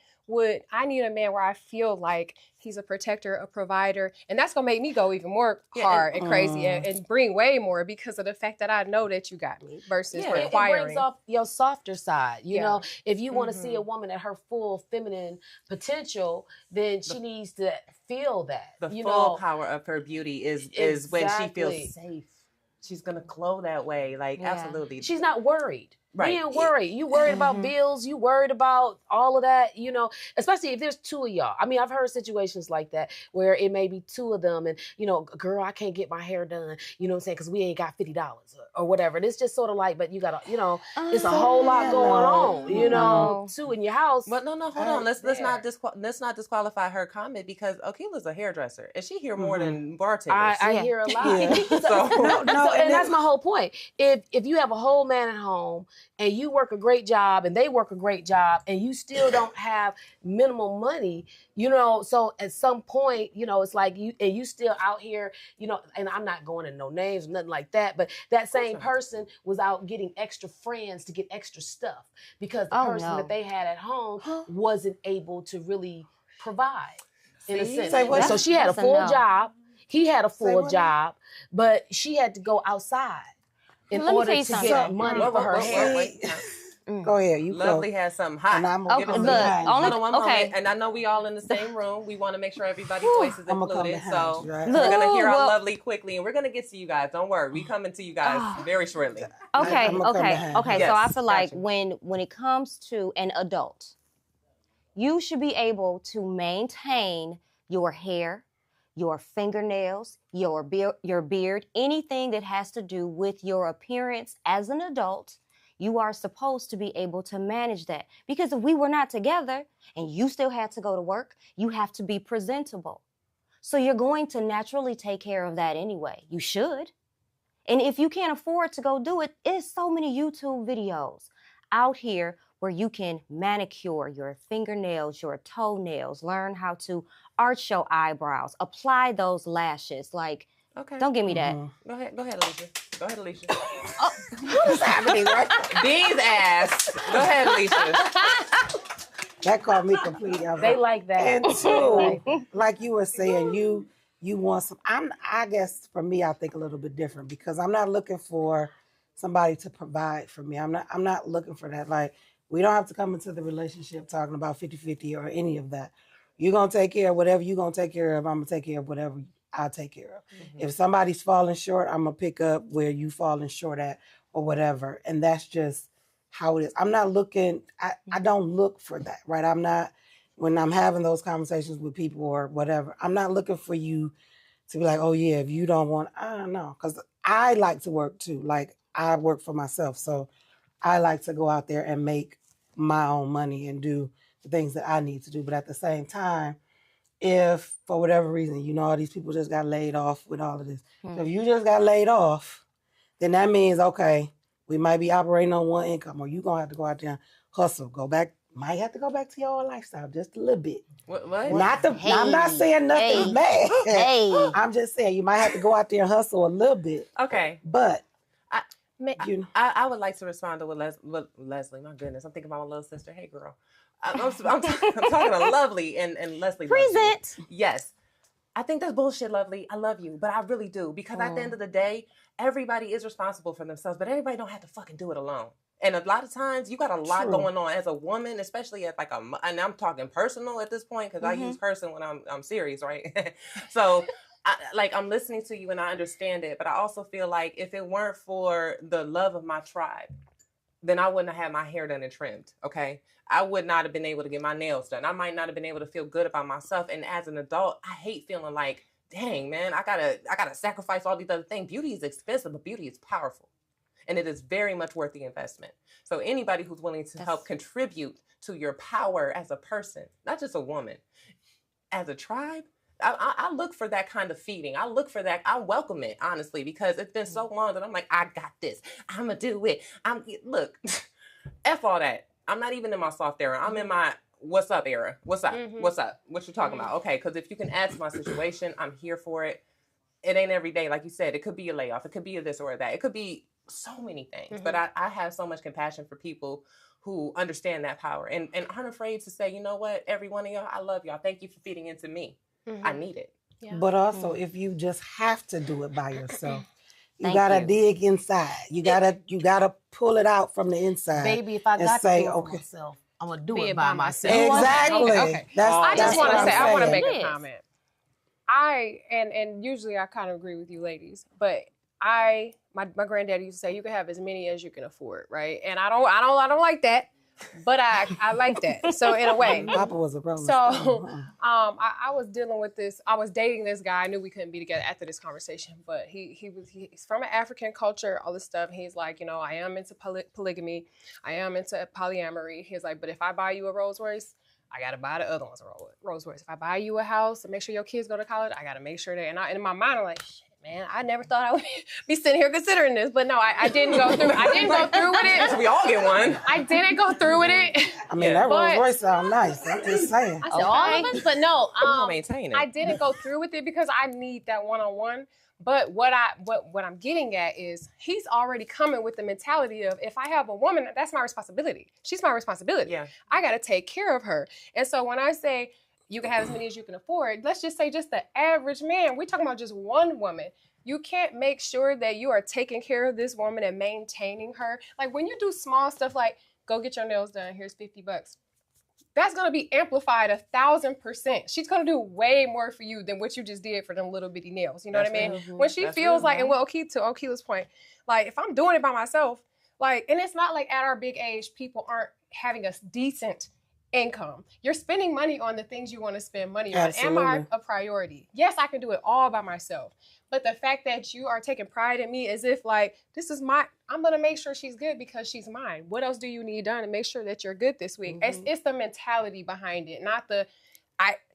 need a man where I feel like he's a protector, a provider, and that's gonna make me go even more hard and crazy and bring way more because of the fact that I know that you got me versus requiring. It brings up your softer side. You know, if you want to see a woman at her full feminine potential, then she needs to feel that. The full power of her beauty is when she feels safe. She's gonna glow that way. Absolutely. She's not worried. Right. Being worried. You worried about bills. You worried about all of that, especially if there's two of y'all. I mean, I've heard situations like that where it may be two of them and, girl, I can't get my hair done, you know what I'm saying? Because we ain't got $50 or whatever. And it's just sort of like, but you got to, it's a whole lot going on, two in your house. But no, hold on. Let's not disqualify her comment because Akila's a hairdresser and she hear more than bartenders. I hear a lot. And that's my whole point. If you have a whole man at home and you work a great job and they work a great job and you still don't have minimal money, so at some point, it's like you still out here, and I'm not going into no names, nothing like that, but that same person was out getting extra friends to get extra stuff because the person that they had at home wasn't able to really provide in a sense. So she had a full job. He had a full job, but she had to go outside in order to get money for her hair. Go ahead. You Lovely has something hot. And I'm Hold on one moment. And I know we all in the same room. We want to make sure everybody's voice is included. So we're going to hear our lovely quickly, and we're going to get to you guys. Don't worry. We coming to you guys very shortly. Okay. So I feel like when it comes to an adult, you should be able to maintain your hair, your fingernails, your beard, anything that has to do with your appearance as an adult. You are supposed to be able to manage that. Because if we were not together and you still had to go to work, you have to be presentable. So you're going to naturally take care of that anyway. You should. And if you can't afford to go do it, there's so many YouTube videos out here where you can manicure your fingernails, your toenails, learn how to arch your eyebrows, apply those lashes. Don't give me that. Go ahead, Alicia. What is happening, right? These ass. Go ahead, Alicia. That caught me completely off. They like that. And two, like you were saying, you want some. I guess for me, I think a little bit different because I'm not looking for somebody to provide for me. I'm not looking for that. Like, we don't have to come into the relationship talking about 50-50 or any of that. You're going to take care of whatever you're going to take care of. I'm going to take care of whatever I'll take care of. If somebody's falling short, I'm going to pick up where you falling short at or whatever. And that's just how it is. I'm not looking, I don't look for that, right? I'm not, when I'm having those conversations with people or whatever, I'm not looking for you to be like, oh yeah, if you don't want, I don't know. Because I like to work too. Like I work for myself. So I like to go out there and make my own money and do the things that I need to do. But at the same time, if for whatever reason, you know, all these people just got laid off with all of this. So if you just got laid off, then that means, okay, we might be operating on one income, or you going to have to go out there and hustle, go back, might have to go back to your old lifestyle just a little bit. What? Not the, I'm not saying nothing bad. I'm just saying you might have to go out there and hustle a little bit. Okay. But I would like to respond to what Leslie, my goodness, I'm thinking about my little sister. Hey, girl. I'm talking to Lovely and Leslie. Present. Yes. I think that's bullshit, Lovely. I love you, but I really do. Because at the end of the day, everybody is responsible for themselves, but everybody don't have to fucking do it alone. And a lot of times, you got a lot going on as a woman, especially at like and I'm talking personal at this point, because I use person when I'm serious, right? So, I'm listening to you and I understand it, but I also feel like if it weren't for the love of my tribe, then I wouldn't have had my hair done and trimmed, okay? I would not have been able to get my nails done. I might not have been able to feel good about myself. And as an adult, I hate feeling like, dang, man, I gotta sacrifice all these other things. Beauty is expensive, but beauty is powerful. And it is very much worth the investment. So anybody who's willing to help contribute to your power as a person, not just a woman, as a tribe, I look for that kind of feeding. I look for that. I welcome it, honestly, because it's been so long that I'm like, I got this. I'm going to do it. Look, F all that. I'm not even in my soft era. I'm in my what's up era. What's up? What's up? What you talking about? Okay, because if you can add to my situation, I'm here for it. It ain't every day. Like you said, it could be a layoff. It could be a this or that. It could be so many things. But I have so much compassion for people who understand that power and aren't afraid to say, you know what, every one of y'all, I love y'all. Thank you for feeding into me. I need it. Yeah. But also, if you just have to do it by yourself, you gotta dig inside. You gotta pull it out from the inside. Baby, if I got to do it for myself, I'm gonna do it by myself. Exactly. Okay. I just want to say, I want to make a comment. And usually I kind of agree with you ladies, but my granddaddy used to say you can have as many as you can afford, right? And I don't like that, but I like that. So in a way, Papa was a problem. So I was dealing with this. I was dating this guy. I knew we couldn't be together after this conversation, but he's from an African culture, all this stuff. He's like, I am into polygamy. I am into polyamory. He's like, but if I buy you a Rolls Royce, I got to buy the other ones a Rolls Royce. If I buy you a house and make sure your kids go to college, I got to make sure that. And in my mind, I'm like, shit, man, I never thought I would be sitting here considering this. But no, I didn't go through. I didn't go through with it. We all get one. I didn't go through with it. I mean, that Rolls Royce sound nice. I'm just saying. I said all of us, but no, maintain it. I didn't go through with it because I need that one-on-one. But what I'm getting at is he's already coming with the mentality of if I have a woman, that's my responsibility. She's my responsibility. Yeah. I got to take care of her. And so when I say you can have as many as you can afford, let's just say just the average man, we're talking about just one woman. You can't make sure that you are taking care of this woman and maintaining her. Like when you do small stuff like go get your nails done, here's $50. That's going to be amplified 1,000%. She's going to do way more for you than what you just did for them little bitty nails. You know what I mean? When she feels like, and to Okila's point, like if I'm doing it by myself, like, and it's not like at our big age, people aren't having a decent income. You're spending money on the things you want to spend money on. Am I a priority? Yes, I can do it all by myself. But the fact that you are taking pride in me as if like, I'm going to make sure she's good because she's mine. What else do you need done to make sure that you're good this week? It's the mentality behind it, not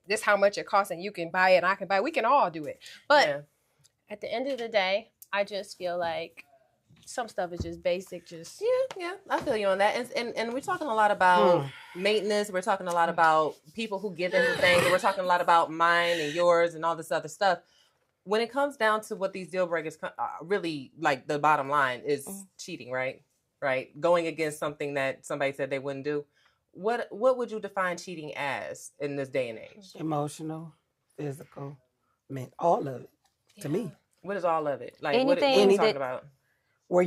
this how much it costs and you can buy it and I can buy it. We can all do it. But at the end of the day, I just feel like some stuff is just basic. Yeah, I feel you on that. And we're talking a lot about maintenance. We're talking a lot about people who give into things. And we're talking a lot about mine and yours and all this other stuff. When it comes down to what these deal breakers really, like the bottom line is cheating, right? Right? Going against something that somebody said they wouldn't do. What would you define cheating as in this day and age? Emotional, physical, all of it to me. What is all of it? Like anything what are you talking about? Where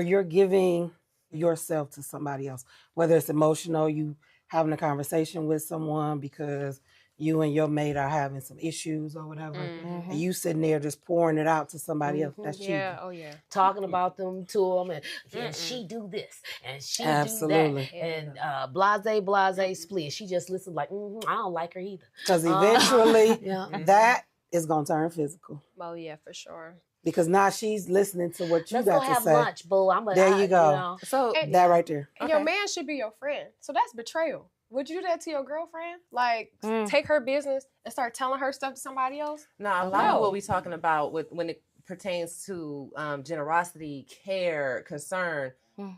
you're giving yourself to somebody else, whether it's emotional, you having a conversation with someone because you and your mate are having some issues or whatever, and you sitting there just pouring it out to somebody else. That's cheating. Yeah, oh yeah. Talking about them to them, and she do this, and she do Absolutely. that, and blase split. She just listened like, I don't like her either. Because eventually that is going to turn physical. Oh yeah, for sure. Because now she's listening to what you Let's got go to have say. lunch, boo. There you go. You know. So that right there. And your man should be your friend. So that's betrayal. Would you do that to your girlfriend? Like, take her business and start telling her stuff to somebody else? No, a lot of what we're talking about when it pertains to generosity, care, concern.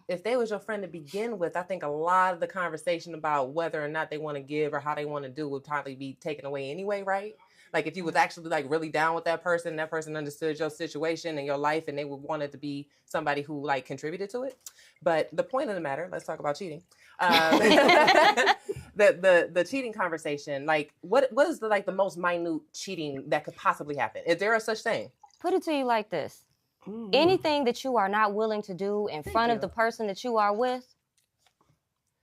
If they was your friend to begin with, I think a lot of the conversation about whether or not they want to give or how they want to do would probably be taken away anyway, right? Like if you was actually like really down with that person understood your situation and your life, and they would want it to be somebody who like contributed to it. But the point of the matter, let's talk about cheating. The cheating conversation, like what is the most minute cheating that could possibly happen? Is there a such thing? Put it to you like this. Anything that you are not willing to do in front of the person that you are with,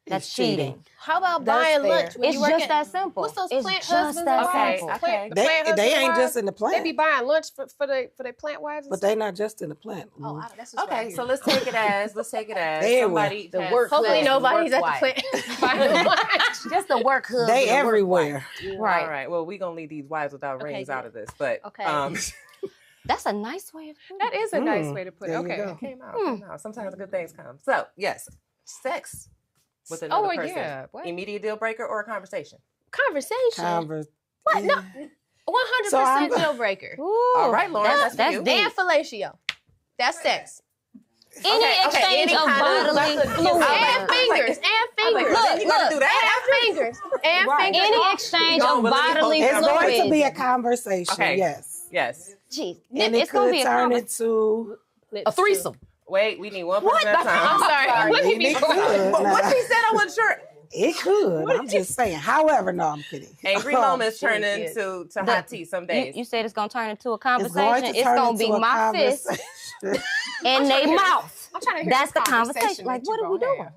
that's cheating. How about buying lunch? When It's you work just at, that simple. What's those It's plant just husbands? that and simple. wives? They ain't just in the plant. They be buying lunch for their plant wives. And But they not just in the plant. Oh, that's just Okay, so let's take it as Everywhere. somebody The has- work Hopefully husband, nobody's work at the wife. plant buying lunch. Just the work husband. They and work everywhere. wife. Right. All right. Well, we're gonna leave these wives without Okay, rings good. out of this, but Okay. That's a nice way of putting That is a nice way to put it. There you Okay. go. it came out. Sometimes good things come. So yes, sex with another person. Yeah. What? Immediate deal breaker or a conversation? Conversation. What? No. 100% So I'm- deal breaker. Ooh, All right, Lauren, that's that's for you. deep. And fellatio. That's sex. Any exchange of bodily fluid. And fingers. And fingers. Look, you gotta do that. And fingers. And fingers. Any exchange No, of but let me bodily focus. It's going to be fluid. a conversation, Okay. yes. Yes. Jeez, And it's it gonna could be a turn conversation. into A threesome. Wait, we need one person at a time. I'm sorry. What did he It be could. But what Now, she said, I wasn't sure. it could. I'm just saying. However, no, I'm kidding. Angry Oh, moments turn shit. into hot tea some days. You said it's gonna turn into a It's going conversation. to It's turn gonna into be a my fist conversation. in their mouth. I'm trying to hear That's this the conversation. Like, that what you are we gonna doing?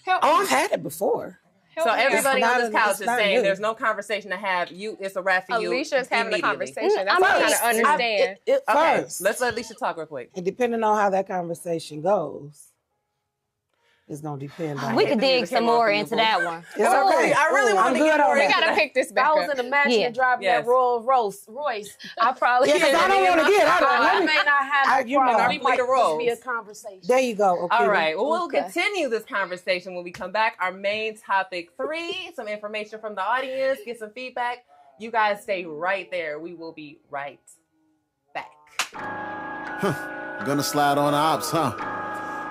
have. Oh, I've had it before. So everybody It's on not- this couch it's is not saying new. there's no conversation to have. It's a wrap for you. Alicia's having a immediately. conversation. That's I what I'm mean, trying to understand. Okay, First, let's let Alicia talk real quick. and depending on how that conversation goes, it's gonna depend on. We hate could the dig music some came on more for you, into boo. that one. It's okay. I really I'm wanted to good get on more We into that. gotta pick this If back I was up. in a mansion Yeah. and driving Yes. that Rolls Royce, I probably Yeah, 'cause I don't want to get. I may not have you know, problem. our It fleet might of just rolls. be a conversation. There you go. Okay. All right. Well, we'll Okay. continue this conversation when we come back. Our main topic 3, some information from the audience, get some feedback. You guys stay right there. We will be right back. Gonna slide on the ops, huh?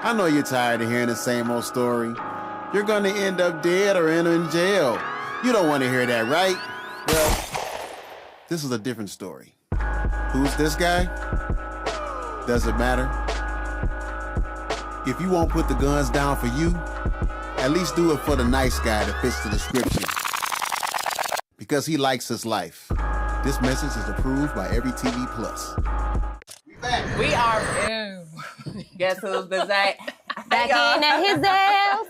I know you're tired of hearing the same old story. You're gonna end up dead or in jail. You don't want to hear that, right? Well, this is a different story. Who's this guy? Doesn't matter. If you won't put the guns down for you, at least do it for the nice guy that fits the description. Because he likes his life. This message is approved by Every TV Plus. We are. Guess who's the Zach? Back in at his ass.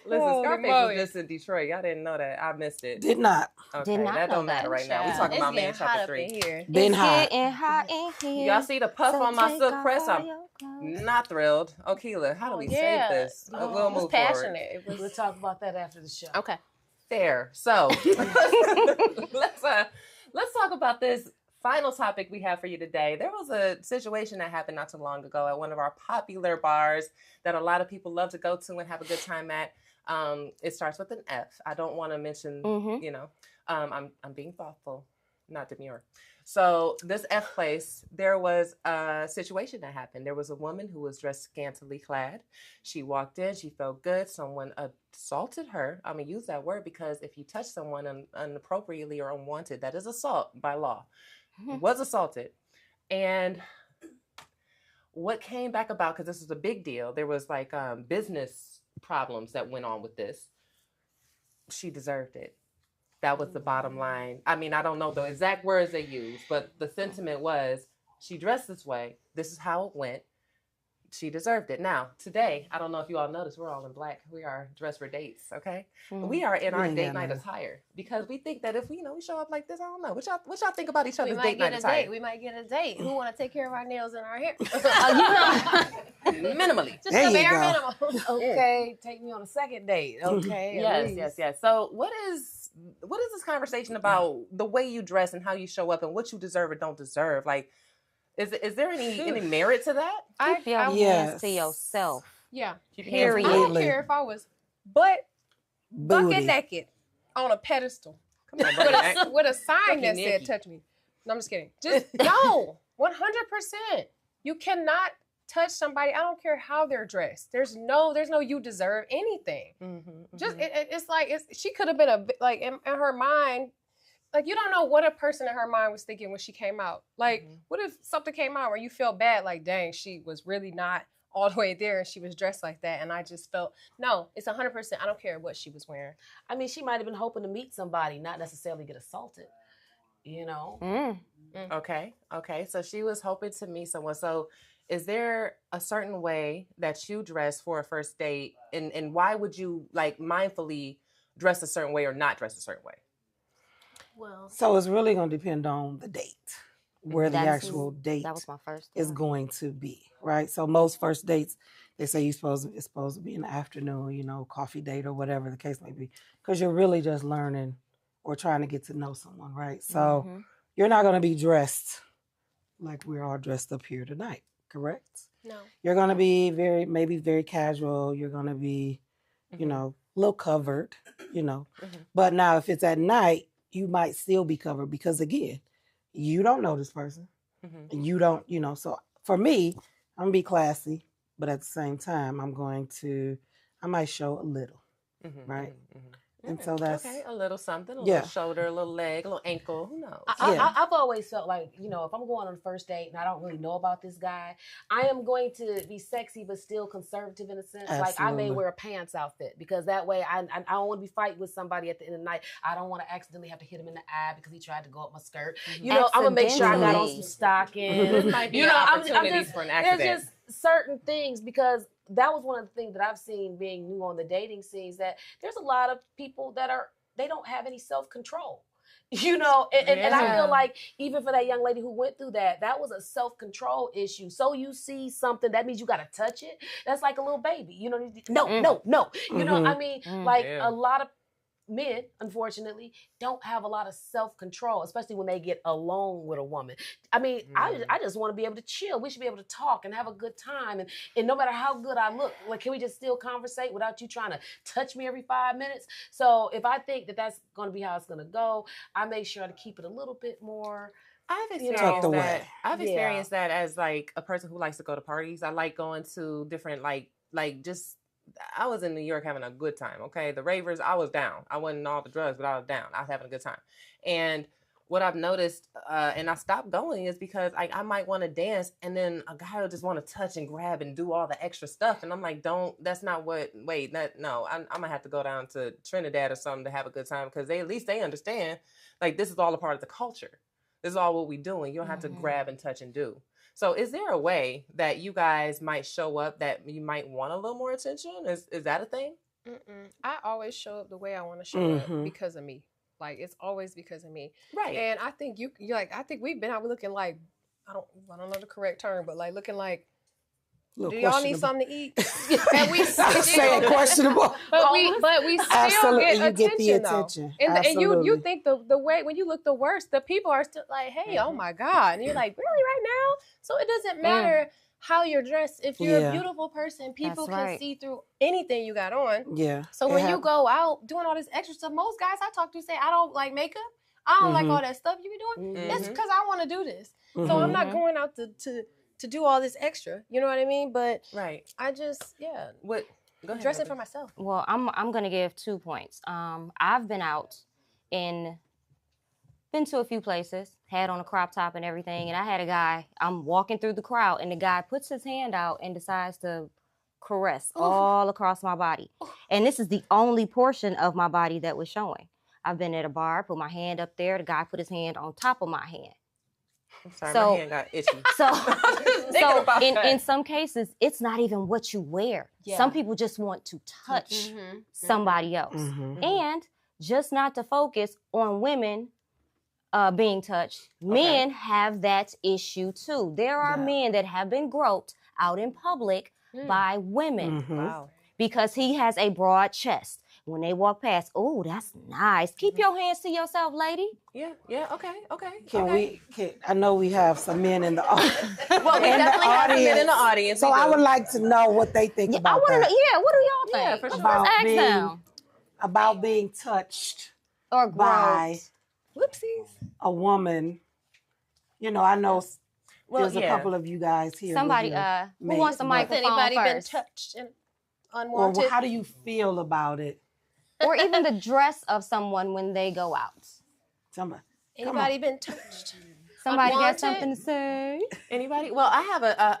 Listen, Holy Scarface moly. was just in Detroit. Y'all didn't know that. I missed it. Did not. Okay, Did not that know don't matter that. right now. We talking about main It's getting hot topic up 3. in here. Been hot. Getting hot in here. Y'all see the puff So on my take silk off press? all I'm your clothes. not thrilled. Okila, how do we Yeah. save this? Oh, We'll it was move passionate. forward. It was We'll talk about that after the show. okay. Fair. So let's talk about this final topic we have for you today. There was a situation that happened not too long ago at one of our popular bars that a lot of people love to go to and have a good time at. It starts with an F. I don't want to mention, you know, I'm being thoughtful, not demure. So this F place, there was a situation that happened. There was a woman who was dressed scantily clad. She walked in, she felt good. Someone assaulted her. I'm going to use that word because if you touch someone inappropriately or unwanted, that is assault by law. Was assaulted. And what came back about, because this is a big deal, there was like business problems that went on with this. She deserved it. That was the bottom line. I mean, I don't know the exact words they used, but the sentiment was, she dressed this way. This is how it went. she deserved it. Now, today, I don't know if you all noticed, we're all in black. We are dressed for dates, okay? We are in our date night attire because we think that if we, we show up like this, I don't know. What y'all think about each other's date night attire? We might get a date. Who want to take care of our nails and our hair? Minimally. Just the bare minimum. Okay, take me on a second date. Okay. Yes. So what is this conversation about the way you dress and how you show up and what you deserve or don't deserve? Like, is there any merit to that? Keep your hands to yourself. Yeah. Period. I don't care if I was bucket naked on a pedestal with a sign that said touch me. No, I'm just kidding. Just no, 100%. You cannot touch somebody. I don't care how they're dressed. There's no you deserve anything. Just it's like she could have been like in her mind. Like, you don't know what a person in her mind was thinking when she came out. Like, what if something came out where you felt bad? Like, dang, she was really not all the way there and she was dressed like that. And I just felt, no, it's 100%. I don't care what she was wearing. I mean, she might have been hoping to meet somebody, not necessarily get assaulted, you know? Okay. So she was hoping to meet someone. So is there a certain way that you dress for a first date? And why would you, like, mindfully dress a certain way or not dress a certain way? Well, so it's really going to depend on the date, where the actual date that was my first is going to be, right? So most first dates, they say it's supposed to be in the afternoon, coffee date or whatever the case may be, because you're really just learning or trying to get to know someone, right? So you're not going to be dressed like we're all dressed up here tonight, correct? No. You're going to be maybe very casual. You're going to be, a little covered, But now if it's at night, you might still be covered because, again, you don't know this person. And you don't, so for me, I'm going to be classy, but at the same time, I might show a little, right? And so that's... Okay, a little something, a little shoulder, a little leg, a little ankle, who knows? I've always felt like, if I'm going on a first date and I don't really know about this guy, I am going to be sexy but still conservative in a sense. Absolutely. Like, I may wear a pants outfit because that way I don't want to be fighting with somebody at the end of the night. I don't want to accidentally have to hit him in the eye because he tried to go up my skirt. I'm going to make sure I got on some stockings. This might be opportunities for an accident. There's just certain things because that was one of the things that I've seen being new on the dating scenes, that there's a lot of people that they don't have any self-control, and I feel like even for that young lady who went through that was a self-control issue. So you see something, that means you got to touch it. That's like a little baby, no. I mean, a lot of men, unfortunately, don't have a lot of self-control, especially when they get alone with a woman. I mean, I just want to be able to chill. We should be able to talk and have a good time. And no matter how good I look, like, can we just still conversate without you trying to touch me every 5 minutes? So if I think that that's going to be how it's going to go, I make sure to keep it a little bit more... I've experienced that as, like, a person who likes to go to parties. I like going to different, I was in New York having a good time, okay? The ravers, I was down. I wasn't all the drugs, but I was down. I was having a good time. And what I've noticed, and I stopped going, is because I might want to dance, and then a guy will just want to touch and grab and do all the extra stuff. And I'm like, no, I'm going to have to go down to Trinidad or something to have a good time, because at least they understand, like, this is all a part of the culture. This is all what we do, and you don't have to grab and touch and do. So is there a way that you guys might show up that you might want a little more attention? Is that a thing? I always show up the way I want to show up because of me. Like, it's always because of me. Right. And I think I think we've been out looking like, I don't know the correct term, but like looking like, do y'all need something to eat? And we saying questionable. But we still get attention. And you think the way, when you look the worst, the people are still like, hey, oh my God. And you're like, really, right now? So it doesn't matter how you're dressed. If you're a beautiful person, people can see through anything you got on. Yeah. So when you go out doing all this extra stuff, most guys I talk to say, I don't like makeup. I don't like all that stuff you be doing. It's because I want to do this. So I'm not going out to do all this extra, you know what I mean? But I just, Go ahead, dressing for myself. Well, I'm gonna give 2 points. I've been out been to a few places, had on a crop top and everything, and I had a guy, I'm walking through the crowd, and the guy puts his hand out and decides to caress all across my body. And this is the only portion of my body that was showing. I've been at a bar, put my hand up there, the guy put his hand on top of my hand. I'm sorry, So- my hand got itchy. So in some cases, it's not even what you wear. Yeah. Some people just want to touch somebody else. And just not to focus on women being touched, men have that issue too. There are men that have been groped out in public by women Wow. because he has a broad chest. When they walk past, oh, that's nice. Keep your hands to yourself, lady. Yeah, okay. I know we have some men in the audience. Well, we definitely have some men in the audience. So we I do. would like to know what they think I about want to know, that. what do y'all think? for sure. About Let's ask being, them. about being touched Or by Whoopsies. a woman. You know, I know Well, there's a couple of you guys here. Somebody, with your who mates, wants the but- microphone Anybody been first? touched and Or unwanted? how do you feel about it? Or even the dress of someone when they go out. Somebody. Anybody been touched? Somebody got Unwanted? something to say? Anybody? Well, I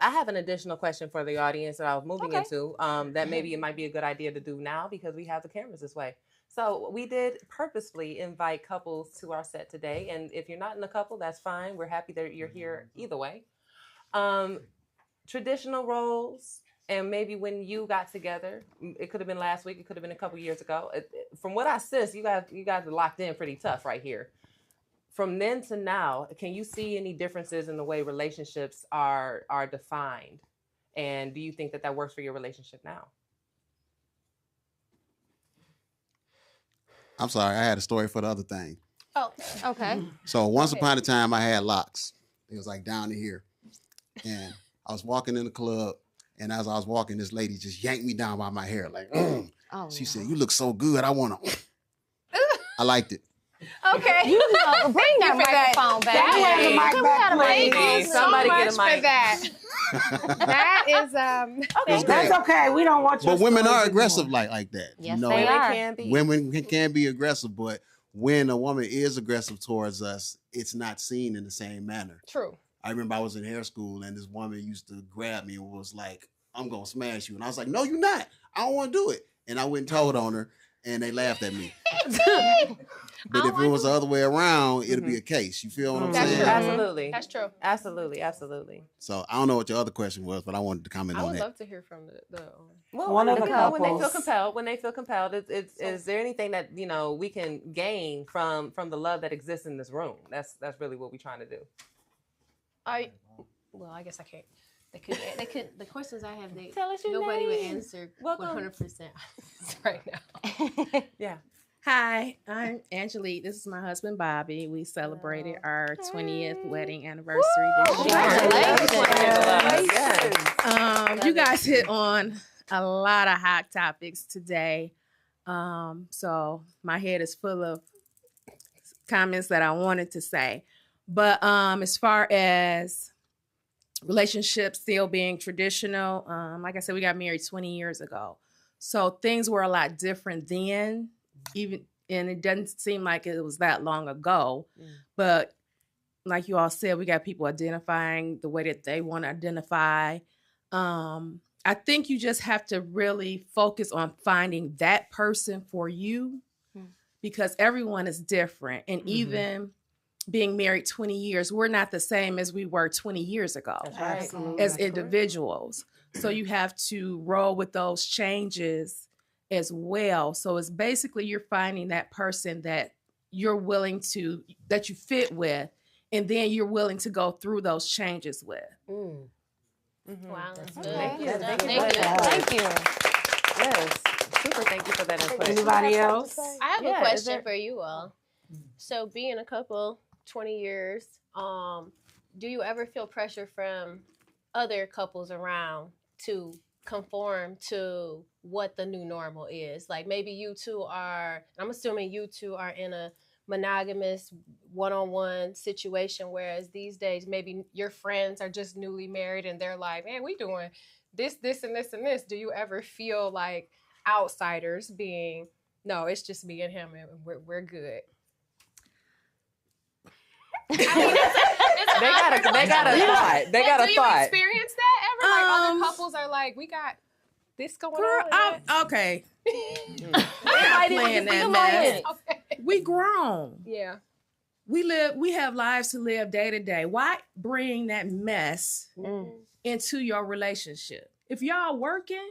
have an additional question for the audience that I was moving into. That maybe it might be a good idea to do now because we have the cameras this way. So we did purposefully invite couples to our set today, and if you're not in a couple, that's fine. We're happy that you're here either way. Traditional roles, and maybe when you got together, it could have been last week, it could have been a couple years ago. From what I sense, you guys are locked in pretty tough right here. From then to now, can you see any differences in the way relationships are defined? And do you think that works for your relationship now? I'm sorry, I had a story for the other thing. Oh, okay. So once upon a time, I had locks. It was like down to here. And I was walking in the club, and as I was walking, this lady just yanked me down by my hair. Like, she said, "You look so good. I want to." I liked it. Okay. You know, bring that microphone back. Somebody get a mic. For that. That is It's That's great. okay. We don't want your But women stories are anymore. aggressive like that. Yes, you know, they are. Can be. women can be aggressive, but when a woman is aggressive towards us, it's not seen in the same manner. true. I remember I was in hair school and this woman used to grab me and was like, "I'm gonna smash you," and I was like, "No, you're not. I don't want to do it." And I went and told on her, and they laughed at me. But if it was the other way around, it'd be a case. You feel what I'm That's saying? true. Absolutely. That's true. Absolutely. So I don't know what your other question was, but I wanted to comment I on would that. love to hear from the Well, One of the when they feel couples. compelled, is there anything that we can gain from the love that exists in this room? That's really what we're trying to do. I guess I can't. They could. The questions I have, Tell us your nobody would name. answer Welcome. 100% right now. Yeah. Hi, I'm Angelique. This is my husband, Bobby. We celebrated our 20th wedding anniversary this year. Congratulations. You guys hit on a lot of hot topics today. So my head is full of comments that I wanted to say. But as far as relationships still being traditional, like I said, we got married 20 years ago. So things were a lot different then, and it doesn't seem like it was that long ago. But like you all said, we got people identifying the way that they want to identify. I think you just have to really focus on finding that person for you, because everyone is different. And even being married 20 years, we're not the same as we were 20 years ago as individuals. So you have to roll with those changes as well. So it's basically you're finding that person that you're willing to, that you fit with, and then you're willing to go through those changes with. Wow, that's good. Thank you. Thank you. Yes. Super thank you for that input. Anybody else? I have Yeah, a is question there- for you all. So being a couple 20 years, do you ever feel pressure from other couples around to conform to what the new normal is? Like maybe you two are, I'm assuming you two are in a monogamous one-on-one situation, whereas these days maybe your friends are just newly married and they're like, man, we doing this, and this, and this. Do you ever feel like outsiders being, no, it's just me and him and we're good? I mean, They got a thought. They got a do thought. you experience that ever? Like other couples are like, we got this going on. Okay. Playing that mess. We grown. Yeah. we have lives to live day to day. Why bring that mess into your relationship? If y'all working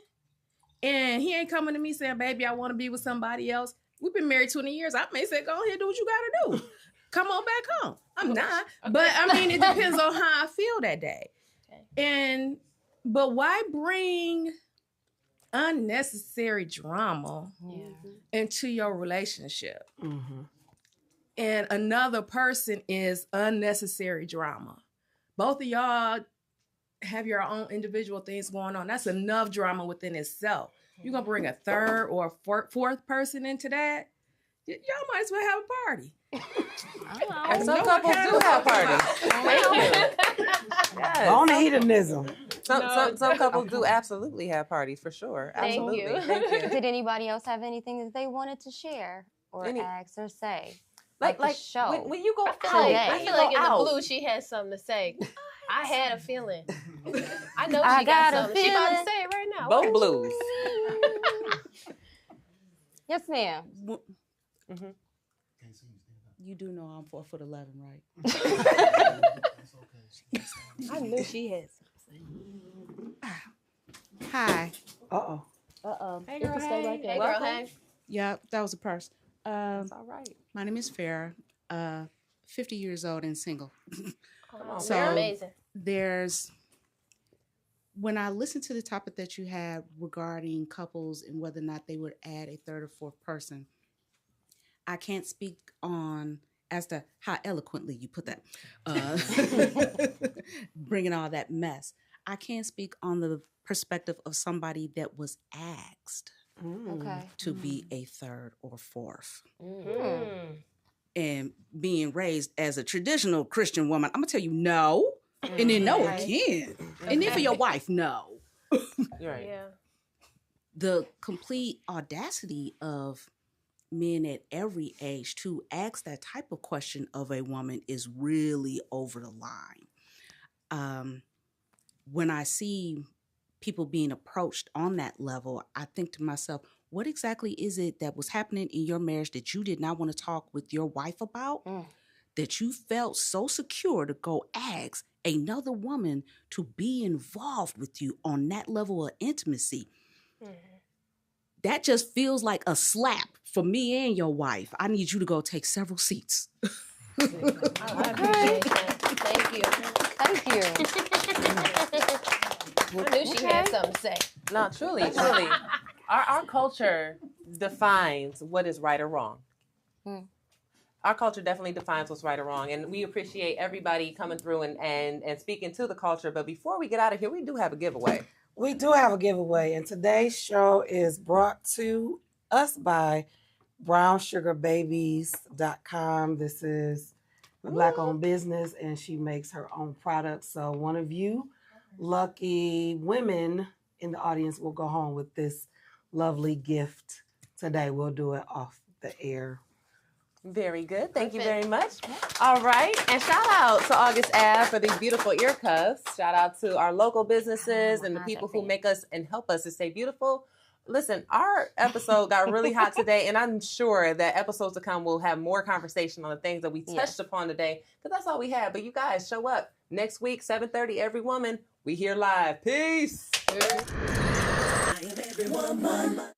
and he ain't coming to me saying, baby, I want to be with somebody else. We've been married 20 years. I may say, go ahead, do what you got to do. Come on back home. I'm not. But I mean, it depends on how I feel that day. Okay. But why bring unnecessary drama into your relationship? Mm-hmm. And another person is unnecessary drama. Both of y'all have your own individual things going on. That's enough drama within itself. You're going to bring a third or a fourth person into that? Y'all might as well have a party. And some couples do have parties. Yes. On hedonism. Some couples do absolutely have parties, for sure. Absolutely. Thank you. Did anybody else have anything that they wanted to share or ask or say? Like show. When you go out, I feel like in the blue she has something to say. I had a feeling. I know she got something. She about to say it right now. Both blues. Yes, ma'am. Mm-hmm. You do know I'm 4'11", right? I knew she had something. Hi. Uh-oh. Hey, girl, hey. Like hey, girl, hey. Yeah, that was a purse. That's all right. My name is Farrah, 50 years old and single. So amazing. When I listened to the topic that you had regarding couples and whether or not they would add a third or fourth person, I can't speak on as to how eloquently you put that, bringing all that mess. I can't speak on the perspective of somebody that was asked to be a third or fourth. Mm-hmm. And being raised as a traditional Christian woman, I'm going to tell you no, and then no again. And then for your wife, no. Right. Yeah. The complete audacity of men at every age to ask that type of question of a woman is really over the line. When I see people being approached on that level, I think to myself, what exactly is it that was happening in your marriage that you did not want to talk with your wife about? That you felt so secure to go ask another woman to be involved with you on that level of intimacy? That just feels like a slap for me and your wife. I need you to go take several seats. I appreciate that. Thank you. I knew she had something to say. No, truly. Our culture defines what is right or wrong. Our culture definitely defines what's right or wrong. And we appreciate everybody coming through and speaking to the culture. But before we get out of here, we do have a giveaway. We do have a giveaway. And today's show is brought to us by brownsugarbabies.com. This is a Black-owned business, and she makes her own products. So one of you lucky women in the audience will go home with this lovely gift today. We'll do it off the air. Very good. Thank you very much. All right. And shout out to August Ave for these beautiful ear cuffs. Shout out to our local businesses and the people who make us and help us to stay beautiful. Listen, our episode got really hot today, and I'm sure that episodes to come will have more conversation on the things that we touched upon today, because that's all we had. But you guys show up next week, 7:30, Evry Woman. We here live. Peace. I am Evry Woman.